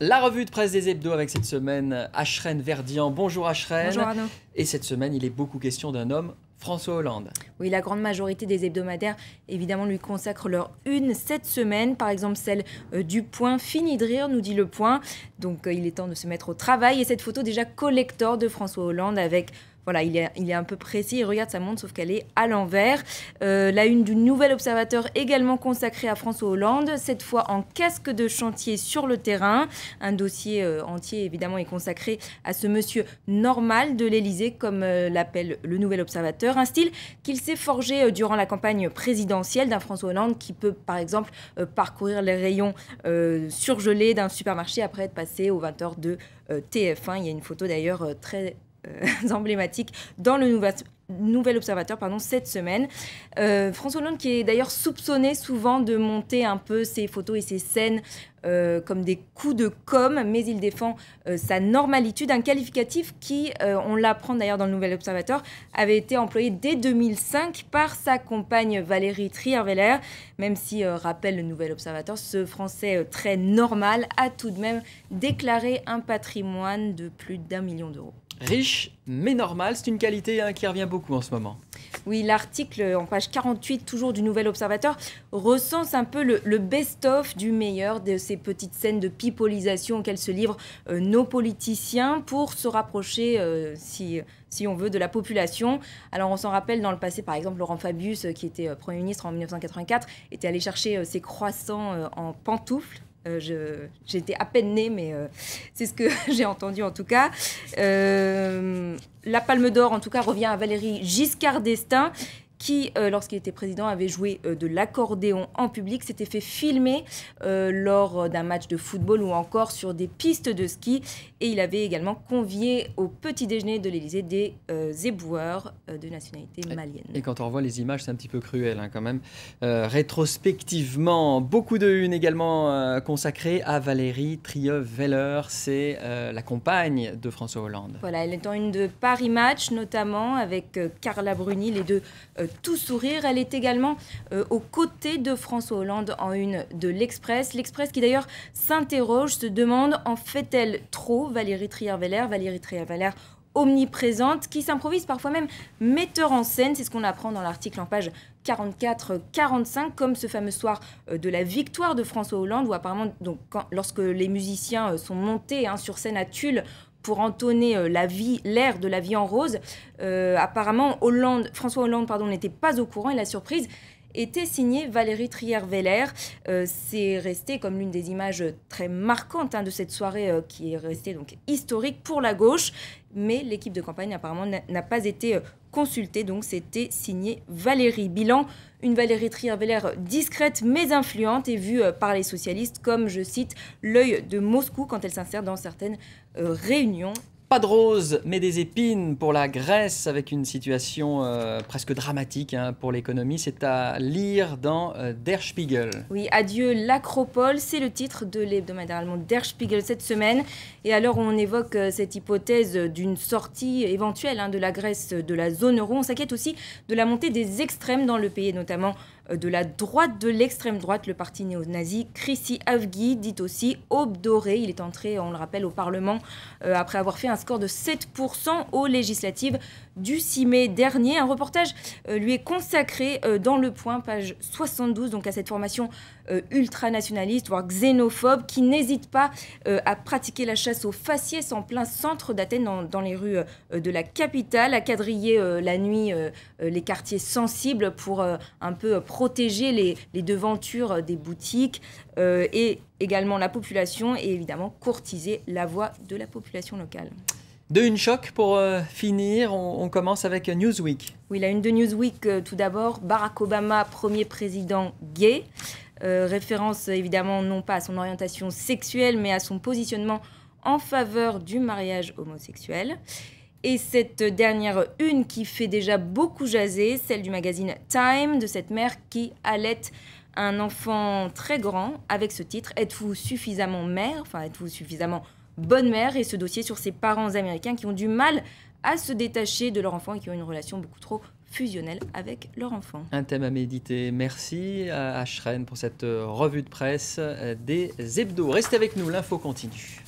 La revue de presse des hebdos avec cette semaine Ashrène Verdian. Bonjour Ashrène. Bonjour Arnaud. Et cette semaine, il est beaucoup question d'un homme, François Hollande. Oui, la grande majorité des hebdomadaires, évidemment, lui consacrent leur une cette semaine. Par exemple, celle du Point. Fini de rire, nous dit Le Point. Donc, il est temps de se mettre au travail. Et cette photo déjà collector de François Hollande avec... Voilà, il est un peu précis, il regarde sa montre, sauf qu'elle est à l'envers. La une du Nouvel Observateur, également consacrée à François Hollande, cette fois en casque de chantier sur le terrain. Un dossier entier, évidemment, est consacré à ce monsieur normal de l'Élysée, comme l'appelle le Nouvel Observateur. Un style qu'il s'est forgé durant la campagne présidentielle d'un François Hollande qui peut, par exemple, parcourir les rayons surgelés d'un supermarché après être passé aux 20h de TF1. Il y a une photo d'ailleurs très... emblématique dans le Nouvel Observateur cette semaine. François Hollande qui est d'ailleurs soupçonné souvent de monter un peu ses photos et ses scènes comme des coups de com', mais il défend sa normalitude, un qualificatif qui, on l'apprend d'ailleurs dans le Nouvel Observateur, avait été employé dès 2005 par sa compagne Valérie Trierweiler, même si, rappelle le Nouvel Observateur, ce Français très normal a tout de même déclaré un patrimoine de plus d'1 million d'euros. Riche, mais normal, c'est une qualité qui revient beaucoup en ce moment. Oui, l'article en page 48, toujours du Nouvel Observateur, recense un peu le best-of du meilleur de ces petites scènes de pipolisation auxquelles se livrent nos politiciens pour se rapprocher, si on veut, de la population. Alors on s'en rappelle dans le passé, par exemple, Laurent Fabius, qui était Premier ministre en 1984, était allé chercher ses croissants en pantoufles. J'étais à peine née, mais c'est ce que j'ai entendu en tout cas. La Palme d'Or, en tout cas, revient à Valéry Giscard d'Estaing, qui, lorsqu'il était président, avait joué de l'accordéon en public, s'était fait filmer lors d'un match de football ou encore sur des pistes de ski. Et il avait également convié au petit déjeuner de l'Élysée des éboueurs de nationalité malienne. Et quand on revoit les images, c'est un petit peu cruel quand même. Rétrospectivement, beaucoup de une également consacrée à Valérie Trierweiler. C'est la compagne de François Hollande. Voilà, elle est en une de Paris Match, notamment avec Carla Bruni, les deux tout sourire. Elle est également aux côtés de François Hollande en une de l'Express. L'Express qui d'ailleurs s'interroge, se demande en fait-elle trop Valérie Trierweiler omniprésente, qui s'improvise parfois même metteur en scène. C'est ce qu'on apprend dans l'article en page 44-45, comme ce fameux soir de la victoire de François Hollande, où apparemment, donc, lorsque les musiciens sont montés sur scène à Tulle pour entonner l'air de la vie en rose, apparemment François Hollande n'était pas au courant, et la surprise était signée Valérie Trierweiler. C'est resté comme l'une des images très marquantes de cette soirée qui est restée donc historique pour la gauche, mais l'équipe de campagne apparemment n'a pas été consultée, donc c'était signé Valérie. Bilan, une Valérie Trierweiler discrète mais influente et vue par les socialistes comme, je cite, l'œil de Moscou quand elle s'insère dans certaines réunions. Pas de roses, mais des épines pour la Grèce, avec une situation presque dramatique pour l'économie. C'est à lire dans Der Spiegel. Oui, adieu l'Acropole, c'est le titre de l'hebdomadaire allemand Der Spiegel cette semaine. Et alors on évoque cette hypothèse d'une sortie éventuelle de la Grèce de la zone euro, on s'inquiète aussi de la montée des extrêmes dans le pays, notamment de la droite, de l'extrême droite, le parti néo-nazi Krissi Avgi, dit aussi Aube dorée. Il est entré, on le rappelle, au Parlement après avoir fait un score de 7% aux législatives du 6 mai dernier. Un reportage lui est consacré dans Le Point, page 72, donc à cette formation ultranationaliste, voire xénophobe, qui n'hésite pas à pratiquer la chasse aux faciès en plein centre d'Athènes, dans les rues de la capitale, à quadriller la nuit les quartiers sensibles pour un peu protéger les devantures des boutiques et également la population, et évidemment courtiser la voix de la population locale. De une choc pour finir, on commence avec Newsweek. Oui, la une de Newsweek, tout d'abord, Barack Obama, premier président gay. Référence évidemment non pas à son orientation sexuelle, mais à son positionnement en faveur du mariage homosexuel. Et cette dernière une qui fait déjà beaucoup jaser, celle du magazine Time, de cette mère qui allait un enfant très grand avec ce titre « Êtes-vous suffisamment mère ?» Enfin, êtes-vous suffisamment bonne mère? Et ce dossier sur ces parents américains qui ont du mal à se détacher de leur enfant et qui ont une relation beaucoup trop fusionnelle avec leur enfant. Un thème à méditer. Merci à Ashrène pour cette revue de presse des hebdos. Restez avec nous, l'info continue.